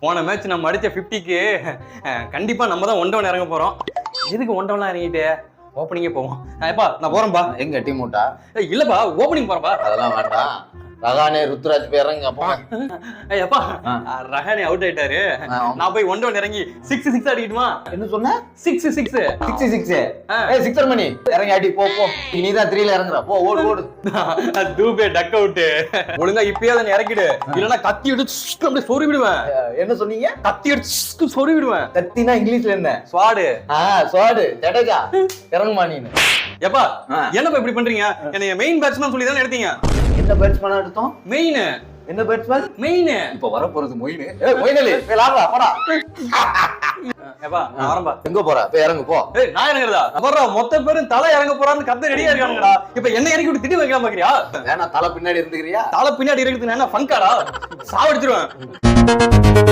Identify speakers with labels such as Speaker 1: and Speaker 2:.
Speaker 1: போன மேட்ச் நம்ம அடிச்ச 50க்கு கண்டிப்பா நம்ம தான் 1-1 இறங்க போறோம். எதுக்கு 1-1 இறங்கிட்டு ஓப்பனிங்கே போவோம். எப்பா நான் போறேன்பா.
Speaker 2: எங்க டீம் விட்டா?
Speaker 1: இல்லப்பா ஓப்பனிங் போறப்பா.
Speaker 2: அதெல்லாம் வேண்டாம். ரகானே ருத்ராஜ் போய் இறங்க அப்பா.
Speaker 1: எப்பா ரஹானே அவுட் ஆயிட்டாரு. நான் போய் 1-1 இறங்கி 6-6 அடிக்கட்டுமா?
Speaker 2: என்ன சொன்ன?
Speaker 1: 6-6
Speaker 2: சிக்ஸர் மணி இறங்கி அடி போ போ. நீதான் 3ல இறங்குற. போ ஓடு ஓடு.
Speaker 1: Dube duck out. ஒழுங்கா இப்பயே அதை இறக்கிடு. இல்லனா கத்தி எடுத்து அப்படியே சொறி விடுவேன்.
Speaker 2: என்ன சொன்னீங்க?
Speaker 1: கத்தி எடுத்து சொறி விடுவேன்.
Speaker 2: கத்தினா இங்கிலீஷ்ல என்ன?
Speaker 1: ஸ்வாடு.
Speaker 2: ஸ்வாடு ஜடேஜா இறங்குமா நீ?
Speaker 1: எப்பா என்னப்பா இப்படி பண்றீங்க? என்னைய மெயின் பேட்ஸ்மேன் சொல்லி தானே எடுத்தீங்க.
Speaker 2: என்ன பேட்ஸ்மேனா எடுத்தோம்?
Speaker 1: மெயின்.
Speaker 2: என்ன பேட்ஸ்மேன்?
Speaker 1: மெயின்.
Speaker 2: இப்ப வர போறது மொயின். ஏய் மொயினலி போய் லாடுடா போடா.
Speaker 1: எப்பா நான் வரேன்பா.
Speaker 2: எங்க போற? போய் இறங்கு போ.
Speaker 1: ஏய் நான் இறங்குறதா? வர்றா மொத்த பேரும் தலை இறங்க போறான்னு கத்த ரெடியா இருக்கானுங்கடா. இப்ப என்ன இறக்கி விட்டு திட்டி வைக்கலாம் பாக்குறியா?
Speaker 2: வேணா தலை பின்னாடி இருந்துக்கிறியா?
Speaker 1: தலை பின்னாடி இருக்குது என்ன ஃபங்காடா? சாவடிச்சிருவேன்.